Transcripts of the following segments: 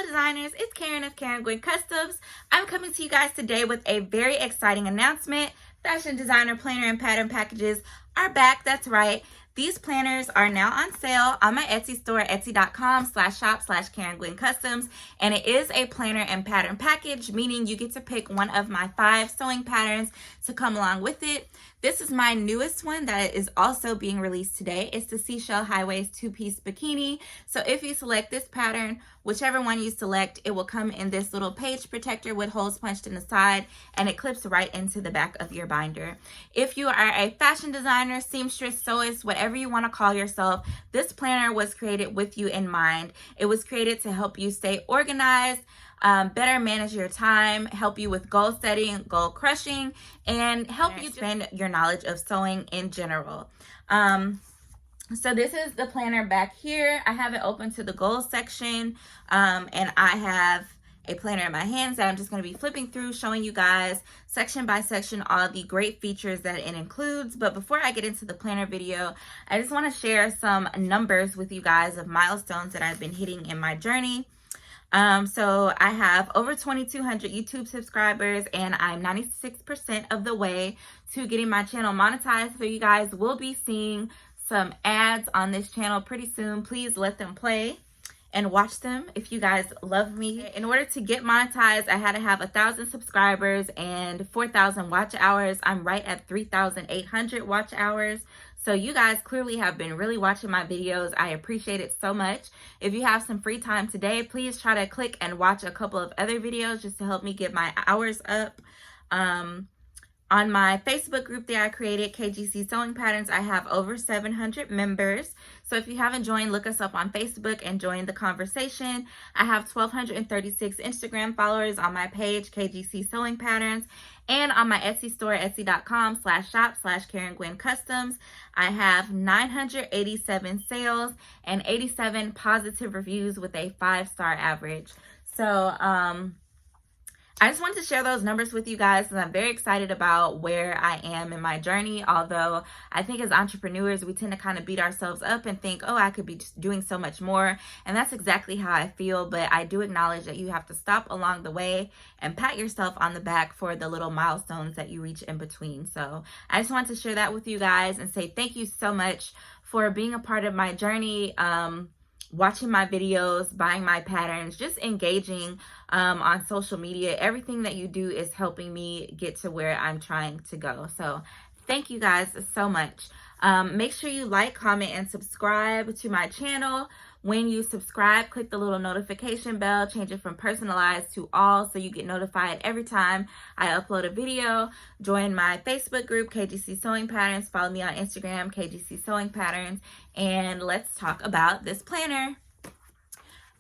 Hello designers, it's Karen of Karen Gwen Customs. I'm coming to you guys today with a very exciting announcement. Fashion designer planner and pattern packages are back. That's right. These planners are now on sale on my Etsy store, etsy.com/shop/Karen Gwen Customs. And it is a planner and pattern package, meaning you get to pick one of my 5 sewing patterns to come along with it. This is my newest one that is also being released today. It's the Seashell High Waist 2-piece bikini. So if you select this pattern, whichever one you select, it will come in this little page protector with holes punched in the side, and it clips right into the back of your binder. If you are a fashion designer, seamstress, sewist, whatever you want to call yourself, this planner was created with you in mind. It was created to help you stay organized, better manage your time, help you with goal setting, goal crushing, and help you expand your knowledge of sewing in general. So this is the planner back here. I have it open to the goals section, and I have a planner in my hands that I'm just going to be flipping through, showing you guys section by section all the great features that it includes. But before I get into the planner video, I just want to share some numbers with you guys of milestones that I've been hitting in my journey. So I have over 2,200 YouTube subscribers, and I'm 96% of the way to getting my channel monetized. So you guys will be seeing some ads on this channel pretty soon. Please let them play and watch them if you guys love me. In order to get monetized, I had to have 1,000 subscribers and 4,000 watch hours. I'm right at 3,800 watch hours. So you guys clearly have been really watching my videos. I appreciate it so much. If you have some free time today, please try to click and watch a couple of other videos just to help me get my hours up. On my Facebook group that I created, KGC Sewing Patterns, I have over 700 members. So if you haven't joined, look us up on Facebook and join the conversation. I have 1,236 Instagram followers on my page, KGC Sewing Patterns. And on my Etsy store, etsy.com/shop/Karen Gwen Customs, I have 987 sales and 87 positive reviews with a 5-star average. So, I just wanted to share those numbers with you guys, and I'm very excited about where I am in my journey. Although I think as entrepreneurs, we tend to kind of beat ourselves up and think, oh, I could be doing so much more. And that's exactly how I feel. But I do acknowledge that you have to stop along the way and pat yourself on the back for the little milestones that you reach in between. So I just wanted to share that with you guys and say thank you so much for being a part of my journey. Watching my videos, buying my patterns, just engaging on social media. Everything that you do is helping me get to where I'm trying to go. So thank you guys so much. Make sure you like, comment, and subscribe to my channel. When you subscribe, click the little notification bell, change it from personalized to all so you get notified every time I upload a video. Join my Facebook group, KGC Sewing Patterns. Follow me on Instagram, KGC Sewing Patterns. And let's talk about this planner.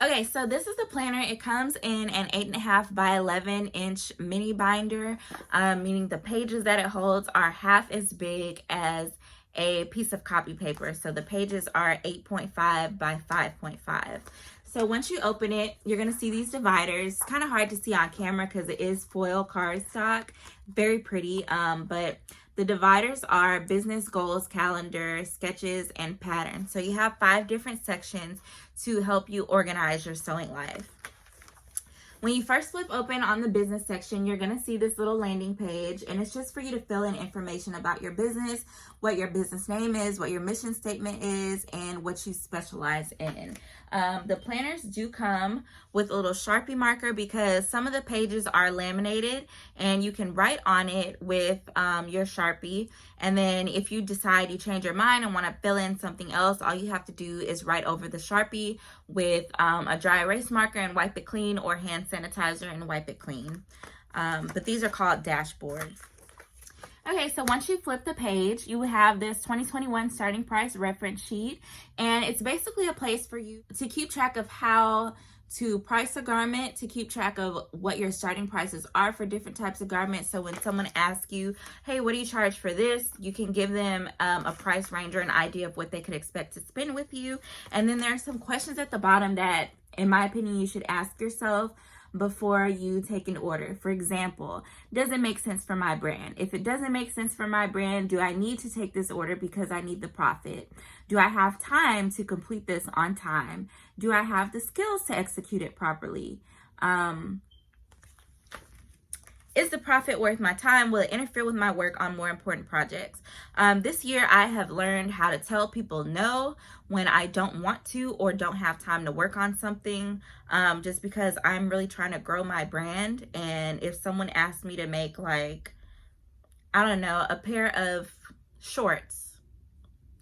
Okay, so this is the planner. It comes in an 8.5 by 11 inch mini binder, meaning the pages that it holds are half as big as a piece of copy paper. So the pages are 8.5 by 5.5. So once you open it, you're going to see these dividers. Kind of hard to see on camera because it is foil cardstock. Very pretty, but the dividers are business goals, calendar, sketches, and patterns. So you have 5 different sections to help you organize your sewing life. When you first flip open on the business section, you're going to see this little landing page, and it's just for you to fill in information about your business, what your business name is, what your mission statement is, and what you specialize in. The planners do come with a little Sharpie marker because some of the pages are laminated, and you can write on it with your Sharpie. And then if you decide you change your mind and want to fill in something else, all you have to do is write over the Sharpie with a dry erase marker and wipe it clean, or hand sanitizer and wipe it clean. But these are called dashboards. Okay, so once you flip the page, you have this 2021 starting price reference sheet, and it's basically a place for you to keep track of how to price a garment, to keep track of what your starting prices are for different types of garments. So when someone asks you, hey, what do you charge for this? You can give them a price range or an idea of what they could expect to spend with you. And then there are some questions at the bottom that, in my opinion, you should ask yourself before you take an order. For example, does it make sense for my brand? If it doesn't make sense for my brand, do I need to take this order because I need the profit? Do I have time to complete this on time? Do I have the skills to execute it properly? Is the profit worth my time? Will it interfere with my work on more important projects? This year, I have learned how to tell people no when I don't want to or don't have time to work on something, just because I'm really trying to grow my brand. And if someone asked me to make, like, I don't know, a pair of shorts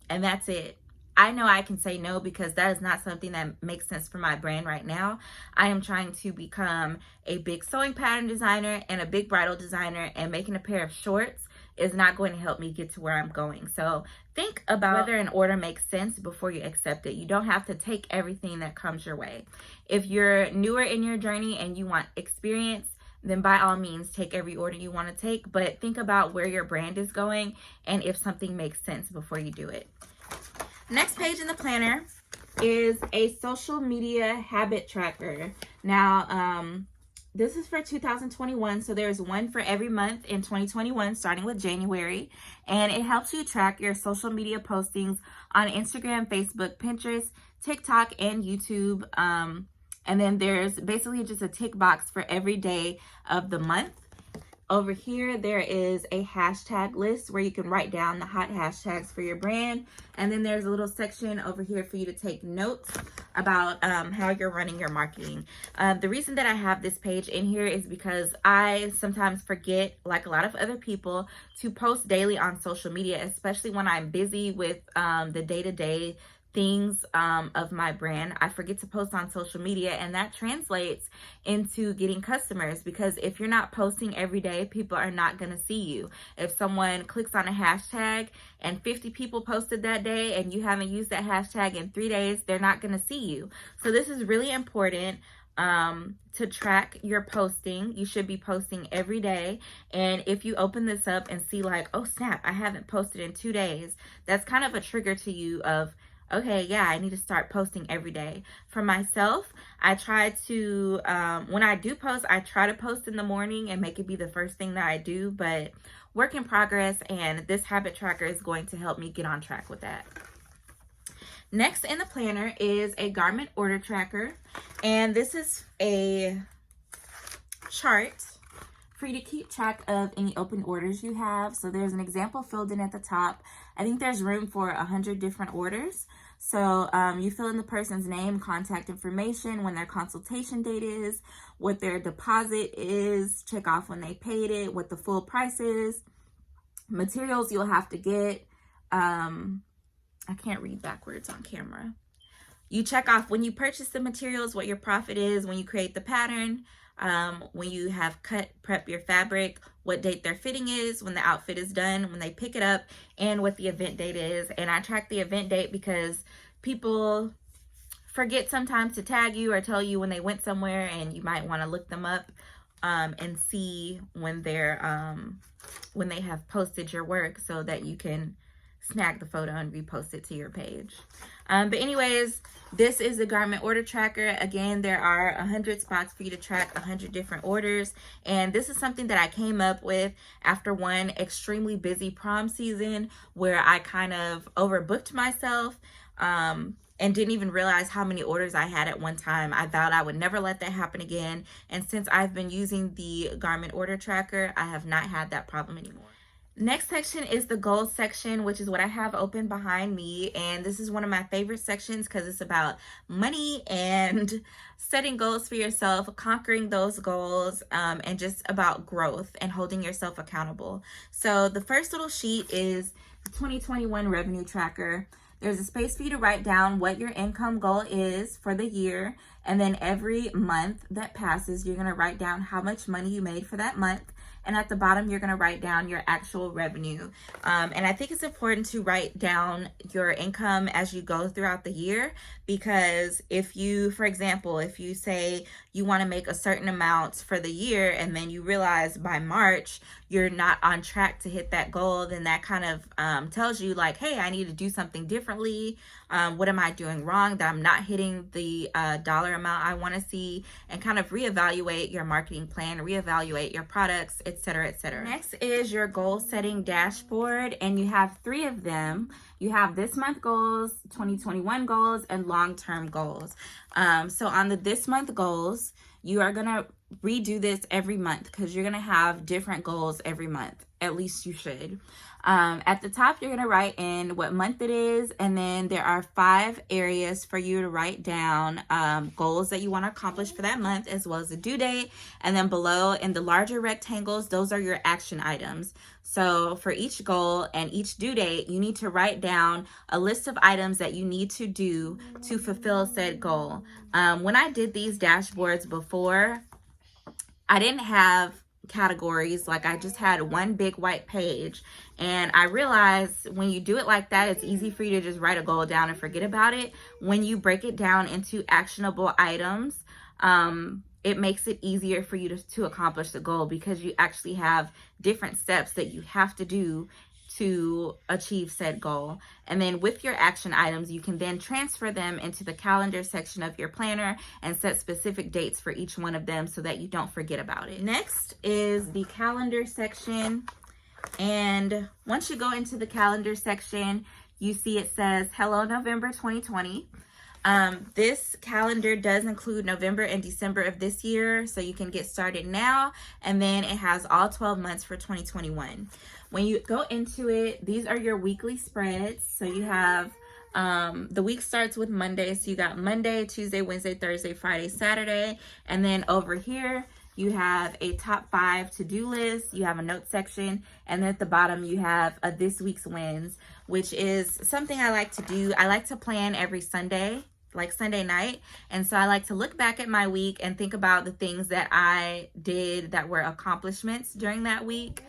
and that's it, I know I can say no, because that is not something that makes sense for my brand right now. I am trying to become a big sewing pattern designer and a big bridal designer, and making a pair of shorts is not going to help me get to where I'm going. So think about whether an order makes sense before you accept it. You don't have to take everything that comes your way. If you're newer in your journey and you want experience, then by all means take every order you want to take, but think about where your brand is going and if something makes sense before you do it. Next page in the planner is a social media habit tracker. Now, this is for 2021, so there's one for every month in 2021, starting with January, and it helps you track your social media postings on Instagram, Facebook, Pinterest, TikTok, and YouTube. And then there's basically just a tick box for every day of the month. Over here, there is a hashtag list where you can write down the hot hashtags for your brand. And then there's a little section over here for you to take notes about how you're running your marketing. The reason that I have this page in here is because I sometimes forget, like a lot of other people, to post daily on social media, especially when I'm busy with the day-to-day things of my brand. I forget to post on social media, and that translates into getting customers, because if you're not posting every day, people are not going to see you. If someone clicks on a hashtag and 50 people posted that day and you haven't used that hashtag in 3 days, they're not going to see you. So this is really important to track your posting. You should be posting every day. And if you open this up and see like, oh snap, I haven't posted in 2 days, that's kind of a trigger to you of, okay, yeah, I need to start posting every day. For myself, I try to, when I do post, I try to post in the morning and make it be the first thing that I do, but work in progress, and this habit tracker is going to help me get on track with that. Next in the planner is a garment order tracker, and this is a chart for you to keep track of any open orders you have. So there's an example filled in at the top. I think there's room for 100 different orders. So you fill in the person's name, contact information, when their consultation date is, what their deposit is, check off when they paid it, what the full price is, materials you'll have to get. I can't read backwards on camera. You check off when you purchase the materials, what your profit is, when you create the pattern, when you have prep your fabric, what date their fitting is, when the outfit is done, when they pick it up, and what the event date is. And I track the event date because people forget sometimes to tag you or tell you when they went somewhere, and you might want to look them up and see when they're when they have posted your work, so that you can snag the photo and repost it to your page. But anyways, this is the garment order tracker. Again, there are 100 spots for you to track 100 different orders. And this is something that I came up with after one extremely busy prom season where I kind of overbooked myself and didn't even realize how many orders I had at one time. I vowed I would never let that happen again. And since I've been using the garment order tracker, I have not had that problem anymore. Next section is the goals section, which is what I have open behind me. And this is one of my favorite sections because it's about money and setting goals for yourself, conquering those goals, and just about growth and holding yourself accountable. So the first little sheet is the 2021 revenue tracker. There's a space for you to write down what your income goal is for the year. And then every month that passes, you're going to write down how much money you made for that month. And at the bottom, you're going to write down your actual revenue. And I think it's important to write down your income as you go throughout the year, because if you, for example, if you say you want to make a certain amount for the year and then you realize by March you're not on track to hit that goal, then that kind of tells you like, hey, I need to do something differently. What am I doing wrong that I'm not hitting the dollar amount I want to see, and kind of reevaluate your marketing plan, reevaluate your products, etc., etc. Next is your goal setting dashboard, and you have 3 of them. you have this month goals, 2021 goals, and long-term goals. So on the this month goals, you are going to redo this every month because you're going to have different goals every month. At least you should. At the top, you're going to write in what month it is, and then there are 5 areas for you to write down goals that you want to accomplish for that month, as well as the due date. And then below in the larger rectangles, those are your action items. So for each goal and each due date, you need to write down a list of items that you need to do to fulfill said goal. When I did these dashboards before, I didn't have categories. Like, I just had one big white page, and I realized when you do it like that, it's easy for you to just write a goal down and forget about it. When you break it down into actionable items, it makes it easier for you to accomplish the goal, because you actually have different steps that you have to do to achieve said goal. And then with your action items, you can then transfer them into the calendar section of your planner and set specific dates for each one of them so that you don't forget about it. Next is the calendar section. And once you go into the calendar section, you see it says, Hello November 2020. This calendar does include November and December of this year, so you can get started now, and then it has all 12 months for 2021. When you go into it, these are your weekly spreads. So you have, the week starts with Monday, so you got Monday, Tuesday, Wednesday, Thursday, Friday, Saturday, and then over here, you have a top 5 to-do list, you have a note section, and then at the bottom you have a this week's wins, which is something I like to do. I like to plan every Sunday, like Sunday night. And so I like to look back at my week and think about the things that I did that were accomplishments during that week.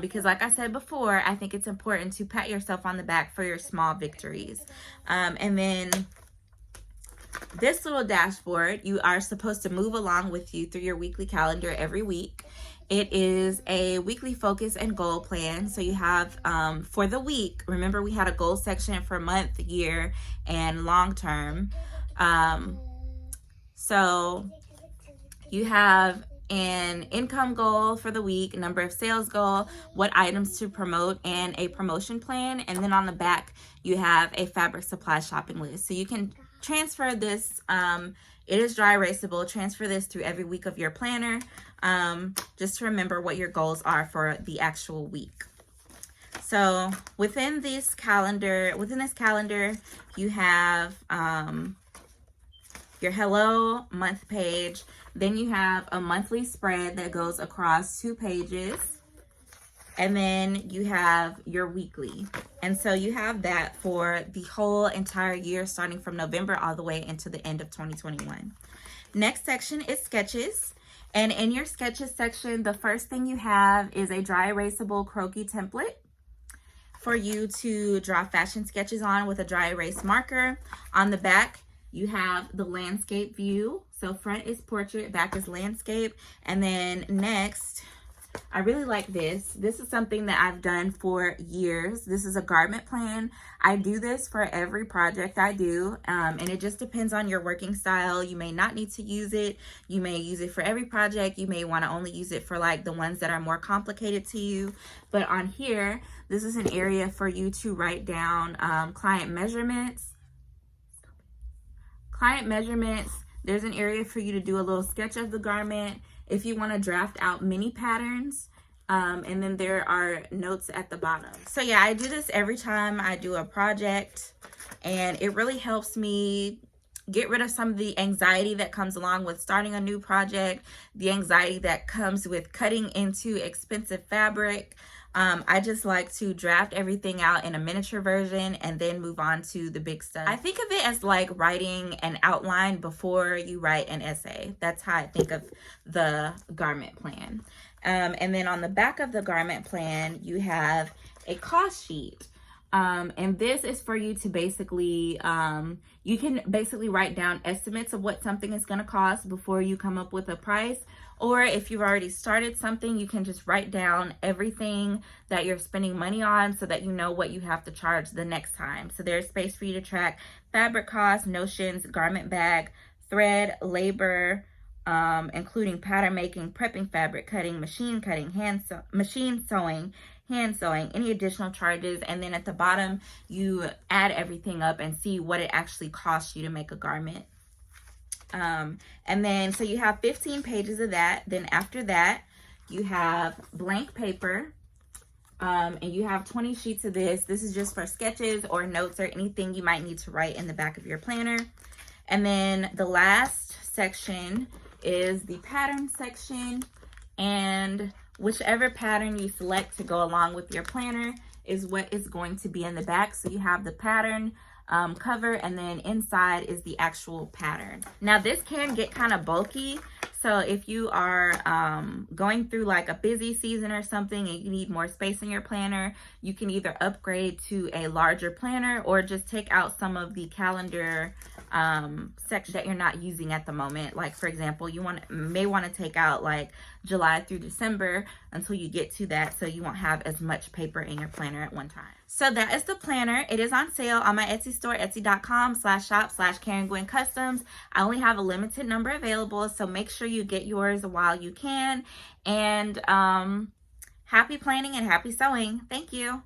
Because like I said before, I think it's important to pat yourself on the back for your small victories. And then this little dashboard, you are supposed to move along with you through your weekly calendar every week. It is a weekly focus and goal plan. So you have, for the week, remember we had a goal section for month, year, and long term. So you have an income goal for the week, number of sales goal, what items to promote, and a promotion plan. And then on the back, you have a fabric supply shopping list. So you can transfer this, it is dry erasable, transfer this through every week of your planner, just to remember what your goals are for the actual week. So within this calendar, you have your hello month page. Then you have a monthly spread that goes across 2 pages. And then you have your weekly. And so you have that for the whole entire year, starting from November all the way into the end of 2021. Next section is sketches. And in your sketches section, the first thing you have is a dry erasable Croquis template for you to draw fashion sketches on with a dry erase marker. On the back, you have the landscape view. So front is portrait, back is landscape. And then next, I really like this. This is something that I've done for years. This is a garment plan. I do this for every project I do, and it just depends on your working style. You may not need to use it. You may use it for every project. You may want to only use it for like the ones that are more complicated to you. But on here, this is an area for you to write down client measurements. There's an area for you to do a little sketch of the garment. If you want to draft out mini patterns, and then there are notes at the bottom. So yeah, I do this every time I do a project, and it really helps me get rid of some of the anxiety that comes along with starting a new project, the anxiety that comes with cutting into expensive fabric. I just like to draft everything out in a miniature version and then move on to the big stuff. I think of it as like writing an outline before you write an essay. That's how I think of the garment plan. And then on the back of the garment plan, you have a cost sheet. And this is for you to basically, you can basically write down estimates of what something is going to cost before you come up with a price. Or if you've already started something, you can just write down everything that you're spending money on so that you know what you have to charge the next time. So there's space for you to track fabric costs, notions, garment bag, thread, labor, including pattern making, prepping fabric, cutting, machine sewing, hand sewing, any additional charges. And then at the bottom, you add everything up and see what it actually costs you to make a garment. And then, so you have 15 pages of that. Then after that, you have blank paper. And you have 20 sheets of this. This is just for sketches or notes or anything you might need to write in the back of your planner. And then the last section is the pattern section, and whichever pattern you select to go along with your planner is what is going to be in the back. So you have the pattern cover, and then inside is the actual pattern. Now this can get kind of bulky, so if you are going through like a busy season or something and you need more space in your planner, you can either upgrade to a larger planner or just take out some of the calendar section that you're not using at the moment. Like for example, you may want to take out like July through December until you get to that, so you won't have as much paper in your planner at one time. So that is the planner. It is on sale on my Etsy store, etsy.com/shop/KarenGwen-Customs. I only have a limited number available, so make sure you get yours while you can. And happy planning and happy sewing. Thank you.